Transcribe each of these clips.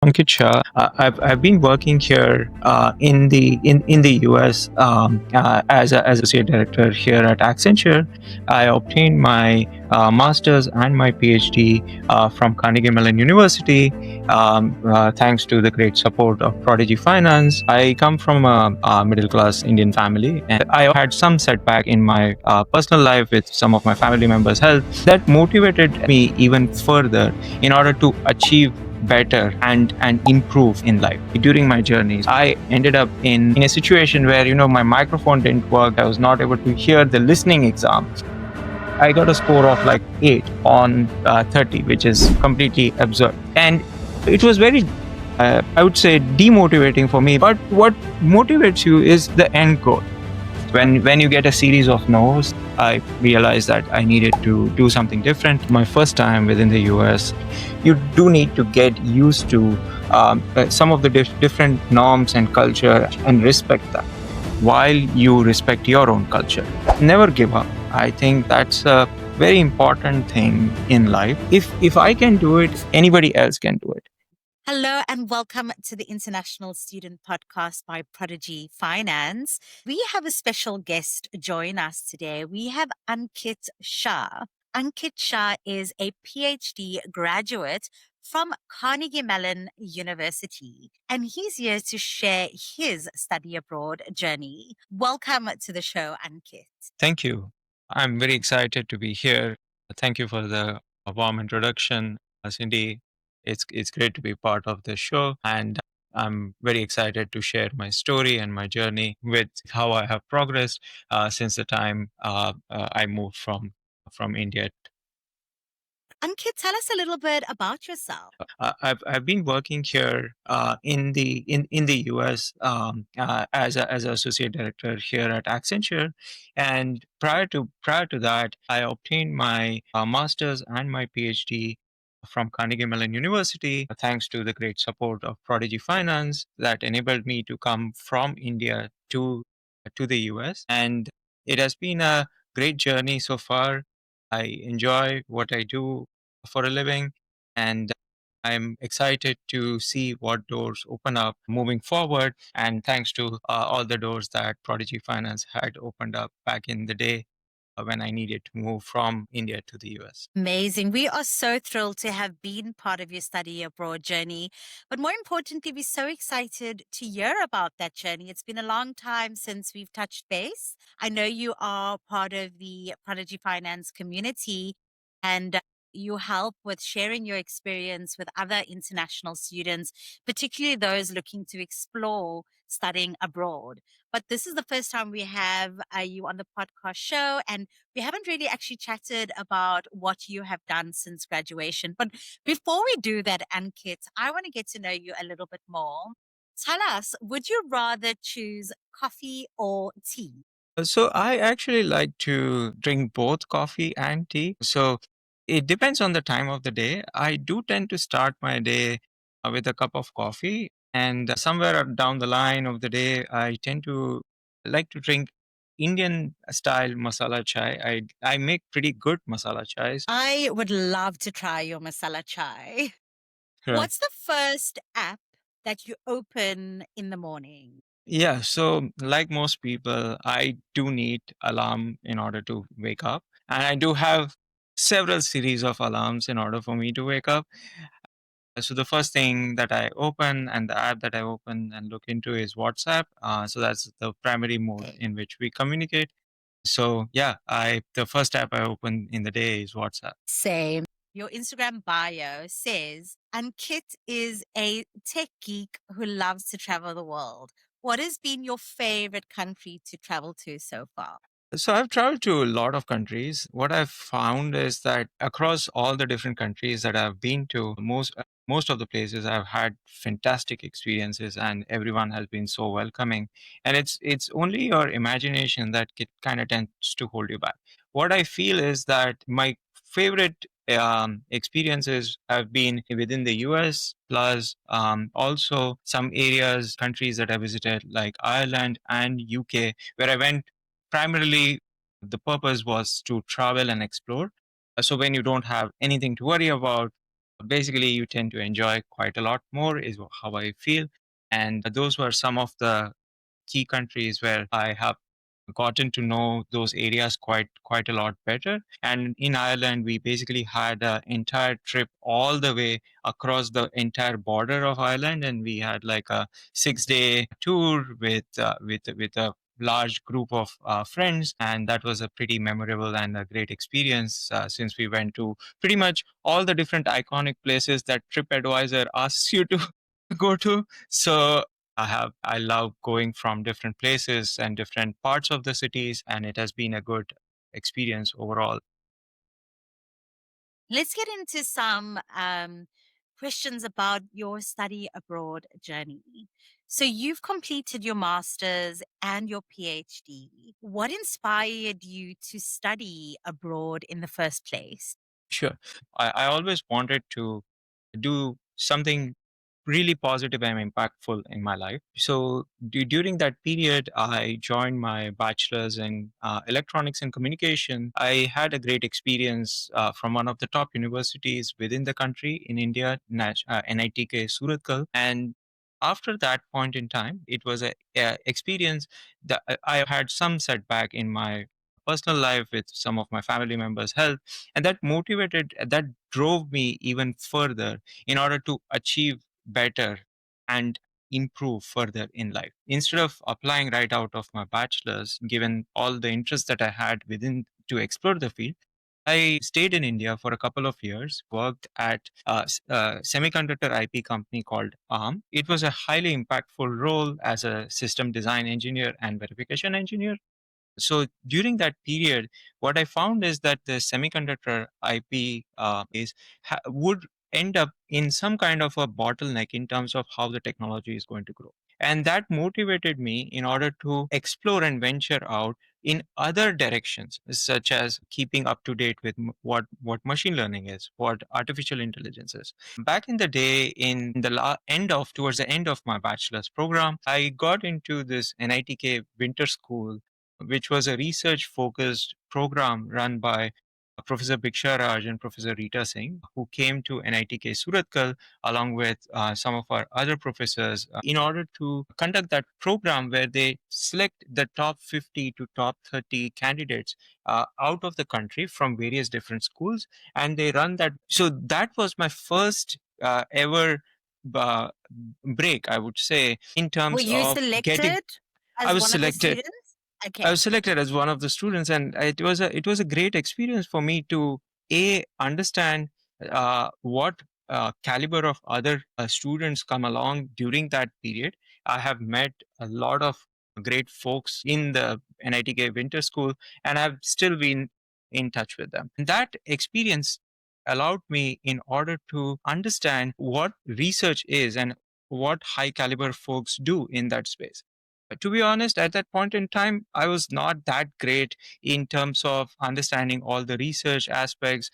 Ankit Shah. I've been working here in the US as associate director here at Accenture. I obtained my master's and my PhD from Carnegie Mellon University, thanks to the great support of Prodigy Finance. I come from a middle class Indian family, and I had some setback in my personal life with some of my family members' health that motivated me even further in order to achieve better and improve in life. During my journeys, I ended up in a situation where my microphone didn't work. I was not able to hear the listening exam. I got a score of like 8 on 30, which is completely absurd, and it was very I would say demotivating for me. But what motivates you is the end goal. When you get a series of no's, I realized that I needed to do something different. My first time within the US, you do need to get used to some of the different norms and culture and respect that while you respect your own culture. Never give up. I think that's a very important thing in life. If I can do it, anybody else can do it. Hello and welcome to the International Student Podcast by Prodigy Finance. We have a special guest join us today. We have Ankit Shah. Ankit Shah is a PhD graduate from Carnegie Mellon University, and he's here to share his study abroad journey. Welcome to the show, Ankit. Thank you. I'm very excited to be here. Thank you for the warm introduction, Cindy. It's great to be part of the show, and I'm very excited to share my story and my journey with how I have progressed since the time I moved from India. Ankit, tell us a little bit about yourself. I've been working here in the US as an associate director here at Accenture, and prior to that, I obtained my master's and my PhD from Carnegie Mellon University, thanks to the great support of Prodigy Finance that enabled me to come from India to the US, and it has been a great journey so far. I enjoy what I do for a living, and I'm excited to see what doors open up moving forward. And thanks to all the doors that Prodigy Finance had opened up back in the day when I needed to move from India to the US. Amazing. We are so thrilled to have been part of your study abroad journey. But more importantly, we're so excited to hear about that journey. It's been a long time since we've touched base. I know you are part of the Prodigy Finance community and you help with sharing your experience with other international students, particularly those looking to explore studying abroad. But this is the first time we have you on the podcast show, and we haven't really actually chatted about what you have done since graduation. But before we do that, Ankit, I want to get to know you a little bit more. Tell us, would you rather choose coffee or tea? So I actually like to drink both coffee and tea. So it depends on the time of the day. I do tend to start my day with a cup of coffee, and somewhere down the line of the day, I tend to like to drink Indian style masala chai. I make pretty good masala chais. I would love to try your masala chai. Right. What's the first app that you open in the morning? Yeah, so like most people, I do need alarm in order to wake up. And I do have several series of alarms in order for me to wake up. So the first thing that I open and the app that I open and look into is WhatsApp. So that's the primary mode in which we communicate. So yeah, I the first app I open in the day is WhatsApp. Same. Your Instagram bio says Ankit is a tech geek who loves to travel the world. What has been your favorite country to travel to so far? So I've traveled to a lot of countries. What I've found is that across all the different countries that I've been to, most of the places I've had fantastic experiences, and everyone has been so welcoming. And it's only your imagination that kind of tends to hold you back. What I feel is that my favorite experiences have been within the US, plus also some areas, countries that I visited, like Ireland and UK, where I went primarily the purpose was to travel and explore. So when you don't have anything to worry about, basically you tend to enjoy quite a lot more, is how I feel. And those were some of the key countries where I have gotten to know those areas quite a lot better. And in Ireland, we basically had an entire trip all the way across the entire border of Ireland, and we had like a 6 day tour with a large group of friends, and that was a pretty memorable and a great experience, since we went to pretty much all the different iconic places that TripAdvisor asks you to go to. So I love going from different places and different parts of the cities, and it has been a good experience overall. Let's get into some questions about your study abroad journey. So, you've completed your master's and your PhD. What inspired you to study abroad in the first place? Sure. I always wanted to do something really positive and impactful in my life. So during that period, I joined my bachelor's in electronics and communication. I had a great experience from one of the top universities within the country in India, NITK Surathkal. And after that point in time, it was a experience that I had some setback in my personal life with some of my family members' health, and that drove me even further in order to achieve better and improve further in life. Instead of applying right out of my bachelor's, given all the interest that I had within to explore the field, I stayed in India for a couple of years, worked at a semiconductor IP company called ARM. It was a highly impactful role as a system design engineer and verification engineer. So during that period, what I found is that the semiconductor IP would end up in some kind of a bottleneck in terms of how the technology is going to grow. And that motivated me in order to explore and venture out in other directions, such as keeping up to date with what machine learning is, what artificial intelligence is. Back in the day, in the towards the end of my bachelor's program, I got into this NITK winter school, which was a research focused program run by Professor Bhiksha Raj and Professor Rita Singh, who came to NITK Surathkal along with some of our other professors in order to conduct that program where they select the top 50 to top 30 candidates out of the country from various different schools, and they run that. So that was my first ever uh, break, I would say, in Were terms you of getting. selected I as was one of the selected students? I Okay. was selected as one of the students, and it was a great experience for me to understand what caliber of other students come along during that period. I have met a lot of great folks in the NITK Winter School, and I've still been in touch with them. And that experience allowed me in order to understand what research is and what high caliber folks do in that space. To be honest, at that point in time, I was not that great in terms of understanding all the research aspects.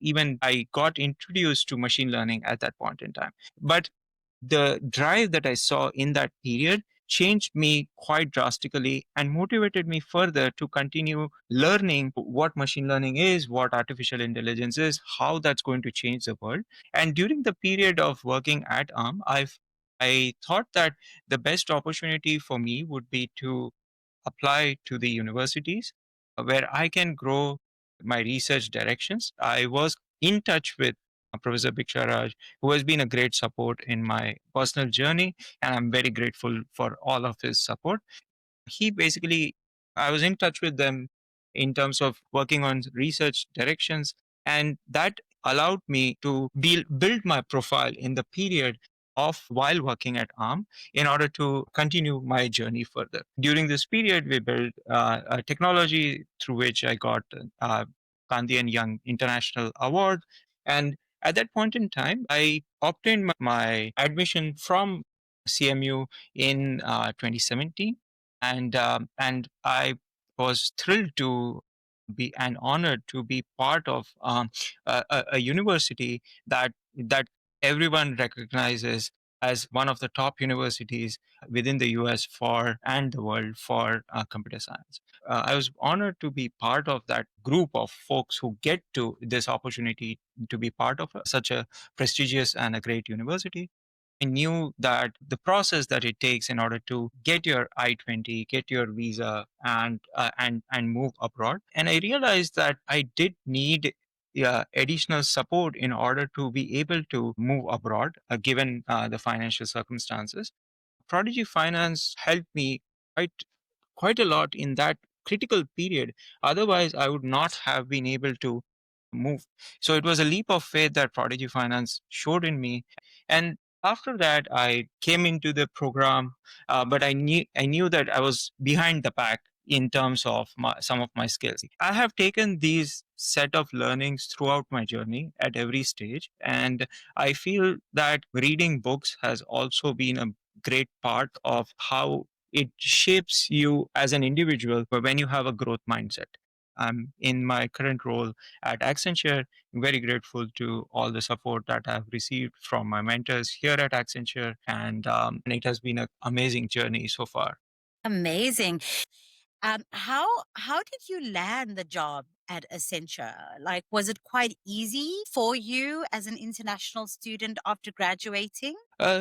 Even I got introduced to machine learning at that point in time. But the drive that I saw in that period changed me quite drastically and motivated me further to continue learning what machine learning is, what artificial intelligence is, how that's going to change the world. And during the period of working at ARM, I thought that the best opportunity for me would be to apply to the universities where I can grow my research directions. I was in touch with Professor Bhiksharaj, who has been a great support in my personal journey, and I'm very grateful for all of his support. He basically, I was in touch with them in terms of working on research directions, and that allowed me to build my profile in the period of while working at ARM in order to continue my journey further. During this period, we built a technology through which I got Gandhi and Young International Award. And at that point in time, I obtained my admission from CMU in 2017, and I was thrilled to be and honored to be part of a university that everyone recognizes as one of the top universities within the US for and the world for computer science. I was honored to be part of that group of folks who get to this opportunity to be part of such a prestigious and a great university. I knew that the process that it takes in order to get your I-20, get your visa, and move abroad. And I realized that I did need additional support in order to be able to move abroad, given the financial circumstances. Prodigy Finance helped me quite quite a lot in that critical period. Otherwise, I would not have been able to move. So it was a leap of faith that Prodigy Finance showed in me. And after that, I came into the program, but I knew that I was behind the pack in terms of some of my skills. I have taken these set of learnings throughout my journey at every stage, and I feel that reading books has also been a great part of how it shapes you as an individual when you have a growth mindset. I'm in my current role at Accenture, very grateful to all the support that I've received from my mentors here at Accenture, and it has been an amazing journey so far. Amazing. How did you land the job at Accenture? Like, was it quite easy for you as an international student after graduating? I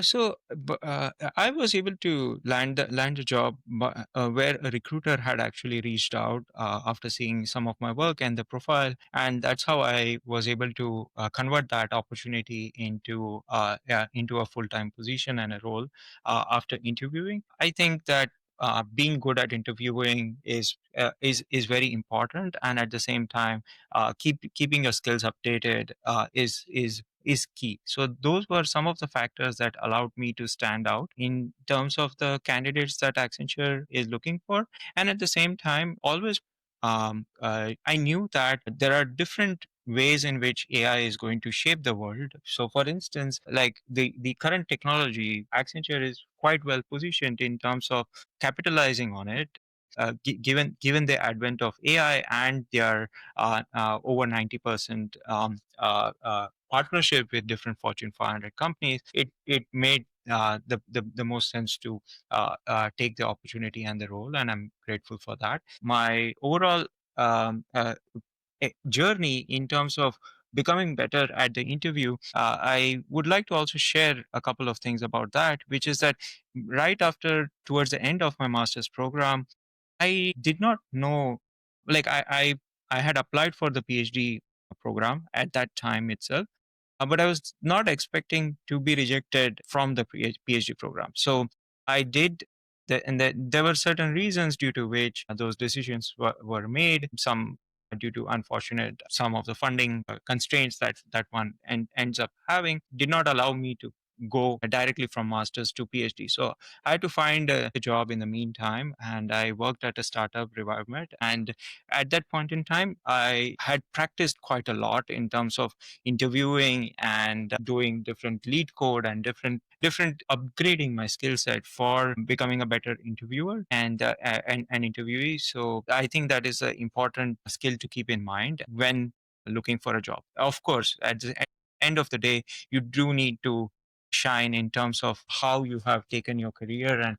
was able to land a job where a recruiter had actually reached out after seeing some of my work and the profile, and that's how I was able to convert that opportunity into a full time position and a role after interviewing. I think that. Being good at interviewing is very important, and at the same time, keeping your skills updated is key. So those were some of the factors that allowed me to stand out in terms of the candidates that Accenture is looking for. And at the same time, always I knew that there are different ways in which AI is going to shape the world. So for instance, like the current technology, Accenture is quite well positioned in terms of capitalizing on it. Given the advent of AI and their over 90% partnership with different Fortune 500 companies, it made the most sense to take the opportunity and the role, and I'm grateful for that. My overall um, uh, journey in terms of becoming better at the interview, I would like to also share a couple of things about that, which is that right after towards the end of my master's program, I did not know, like I had applied for the PhD program at that time itself, but I was not expecting to be rejected from the PhD program. So I did, and there were certain reasons due to which those decisions were made. Some due to unfortunate, some of the funding constraints that one ends up having did not allow me to go directly from master's to PhD. So I had to find a job in the meantime, and I worked at a startup, Revivement. And at that point in time, I had practiced quite a lot in terms of interviewing and doing different lead code and different upgrading my skill set for becoming a better interviewer and an interviewee. So I think that is an important skill to keep in mind when looking for a job. Of course, at the end of the day, you do need to shine in terms of how you have taken your career and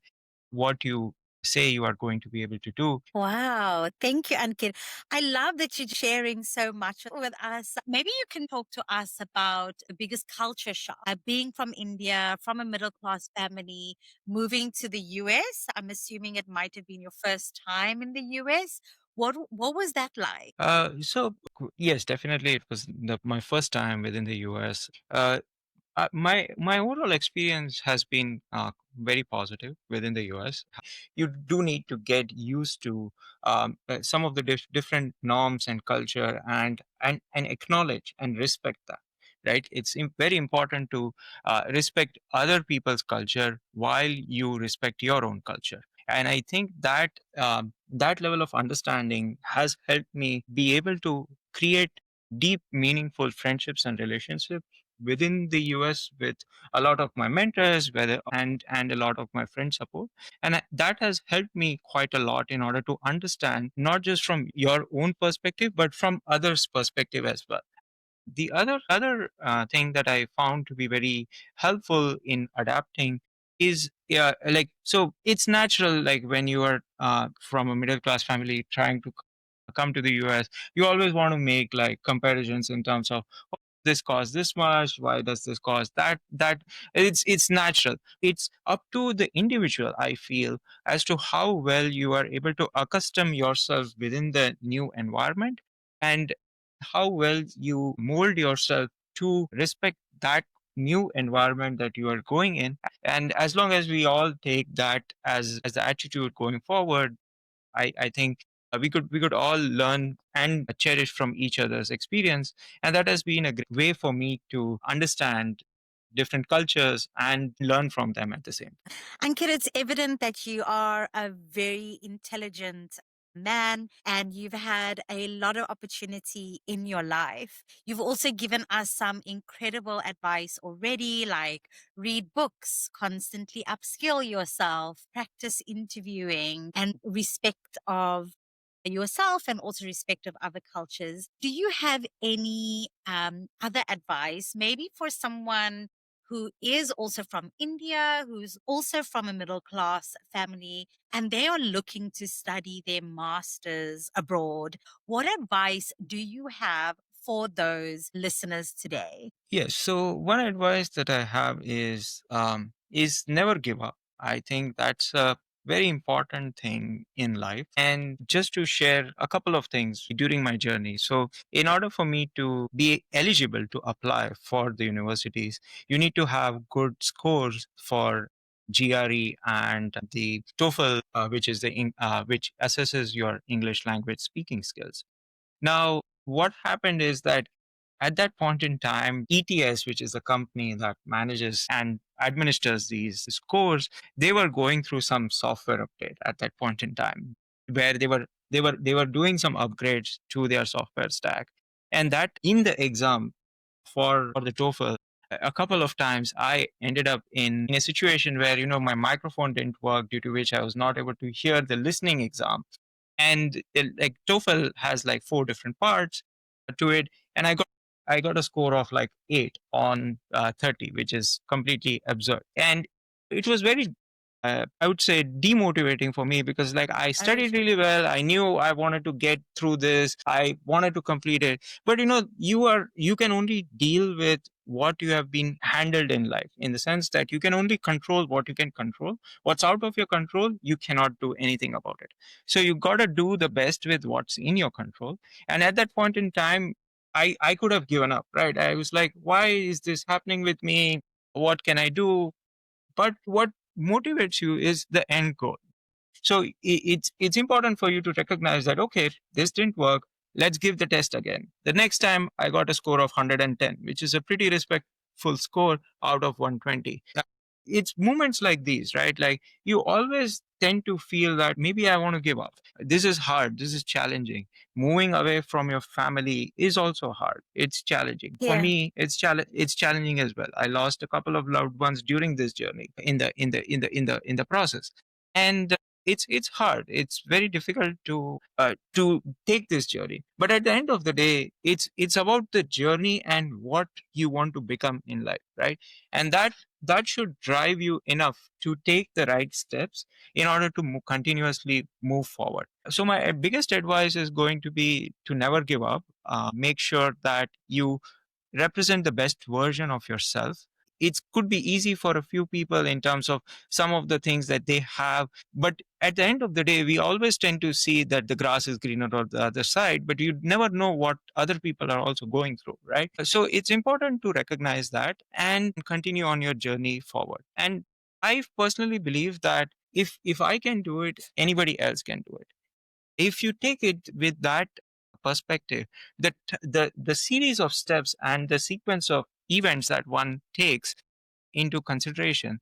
what you say you are going to be able to do. Wow. Thank you, Ankit. I love that you're sharing so much with us. Maybe you can talk to us about the biggest culture shock. Being from India, from a middle class family, moving to the US. I'm assuming it might have been your first time in the US. What was that like? Yes, definitely, it was my first time within the US. My overall experience has been very positive within the US. You do need to get used to some of the different norms and culture, and acknowledge and respect that. Right, it's very important to respect other people's culture while you respect your own culture. And I think that that level of understanding has helped me be able to create deep, meaningful friendships and relationships within the US with a lot of my mentors, and a lot of my friend support. And that has helped me quite a lot in order to understand not just from your own perspective, but from others' perspective as well. The other thing that I found to be very helpful in adapting is, yeah, like, so it's natural, like when you are from a middle class family trying to come to the US, you always want to make like comparisons in terms of, "Oh, this costs this much, why does this cost that. It's natural. It's up to the individual, I feel, as to how well you are able to accustom yourself within the new environment, and how well you mold yourself to respect that new environment that you are going in. And as long as we all take that as the attitude going forward, I think we could all learn and cherish from each other's experience, and that has been a great way for me to understand different cultures and learn from them at the same time. Ankit, it's evident that you are a very intelligent man and you've had a lot of opportunity in your life. You've also given us some incredible advice already, like read books, constantly upskill yourself, practice interviewing, and respect of yourself and also respect of other cultures. Do you have any other advice, maybe for someone who is also from India, who's also from a middle class family, and they are looking to study their masters abroad? What advice do you have for those listeners today? Yes. So one advice that I have is never give up. I think that's a very important thing in life. And just to share a couple of things during my journey. So in order for me to be eligible to apply for the universities, you need to have good scores for GRE and the TOEFL, which assesses your English language speaking skills. Now, what happened is that at that point in time, ETS, which is a company that manages and administers these scores, they were going through some software update at that point in time, where they were doing some upgrades to their software stack. And that in the exam for the TOEFL, a couple of times I ended up in a situation where, my microphone didn't work, due to which I was not able to hear the listening exam. And like TOEFL has like four different parts to it, and I got a score of like 8 on 30, which is completely absurd. And it was very, I would say, demotivating for me, because like I Oh, studied really well. I knew I wanted to get through this. I wanted to complete it. But you can only deal with what you have been handled in life, in the sense that you can only control what you can control. What's out of your control, you cannot do anything about it. So you got to do the best with what's in your control. And at that point in time, I could have given up, right? I was like, why is this happening with me? What can I do? But what motivates you is the end goal. So it's important for you to recognize that, okay, this didn't work. Let's give the test again. The next time I got a score of 110, which is a pretty respectful score out of 120. It's moments like these, right? Like, you always tend to feel that maybe I want to give up. This is hard. This is challenging. Moving away from your family is also hard. It's challenging. For yeah. me, it's challenging as well. I lost a couple of loved ones during this journey, in the process. And it's hard. It's very difficult to take this journey. But at the end of the day, it's about the journey and what you want to become in life, right? And that should drive you enough to take the right steps in order to continuously move forward. So my biggest advice is going to be to never give up. Make sure that you represent the best version of yourself. It could be easy for a few people in terms of some of the things that they have, but at the end of the day, we always tend to see that the grass is greener on the other side, but you never know what other people are also going through, right? So it's important to recognize that and continue on your journey forward. And I personally believe that if I can do it, anybody else can do it. If you take it with that perspective, the series of steps and the sequence of events that one takes into consideration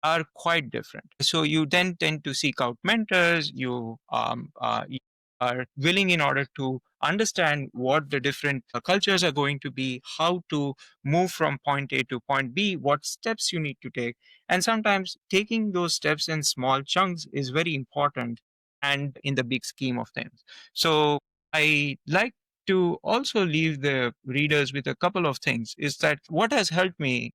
are quite different. So you then tend to seek out mentors. You are willing in order to understand what the different cultures are going to be, how to move from point A to point B, what steps you need to take. And sometimes taking those steps in small chunks is very important and in the big scheme of things. So I like to also leave the readers with a couple of things is that what has helped me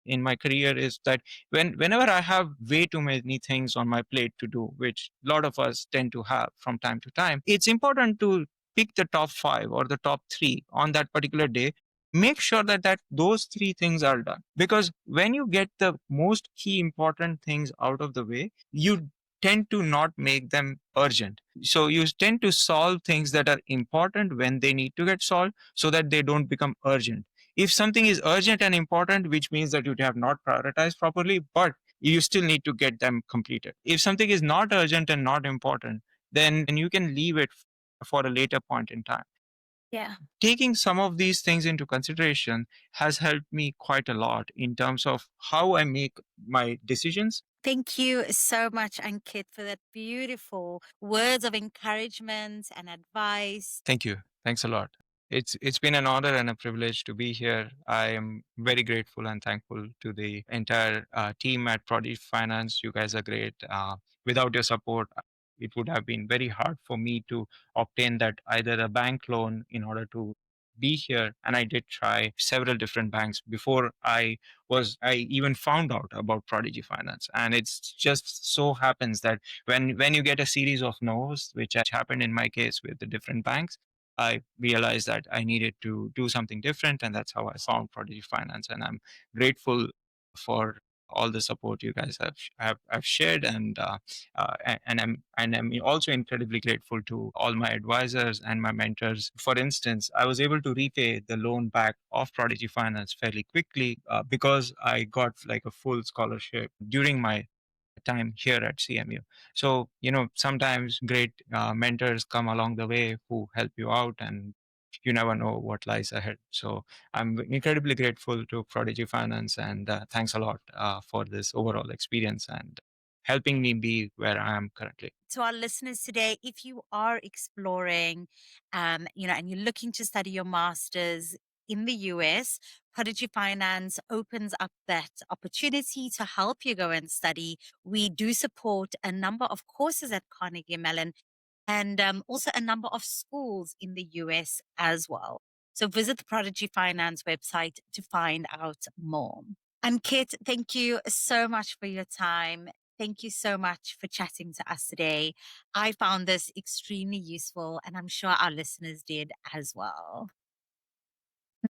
in my career is that whenever I have way too many things on my plate to do, which a lot of us tend to have from time to time, it's important to pick the top 5 or the top 3 on that particular day. Make sure that those 3 things are done, because when you get the most key important things out of the way, you tend to not make them urgent. So you tend to solve things that are important when they need to get solved, so that they don't become urgent. If something is urgent and important, which means that you have not prioritized properly, but you still need to get them completed. If something is not urgent and not important, then you can leave it for a later point in time. Yeah. Taking some of these things into consideration has helped me quite a lot in terms of how I make my decisions. Thank you so much, Ankit, for that beautiful words of encouragement and advice. Thank you. Thanks a lot. It's been an honor and a privilege to be here. I am very grateful and thankful to the entire team at Prodigy Finance. You guys are great. Without your support, it would have been very hard for me to obtain that either a bank loan in order to be here. And I did try several different banks before I even found out about Prodigy Finance. And it's just so happens that when you get a series of no's, which happened in my case with the different banks, I realized that I needed to do something different, and that's how I found Prodigy Finance. And I'm grateful for all the support you guys have shared, and I'm also incredibly grateful to all my advisors and my mentors. For instance, I was able to repay the loan back of Prodigy Finance fairly quickly because I got like a full scholarship during my time here at CMU. So, sometimes great mentors come along the way who help you out, and you never know what lies ahead. So, I'm incredibly grateful to Prodigy Finance, and thanks a lot for this overall experience and helping me be where I am currently. To our listeners today, if you are exploring, and you're looking to study your master's in the US, Prodigy Finance opens up that opportunity to help you go and study. We do support a number of courses at Carnegie Mellon and also a number of schools in the US as well. So visit the Prodigy Finance website to find out more. And Kit, thank you so much for your time. Thank you so much for chatting to us today. I found this extremely useful, and I'm sure our listeners did as well.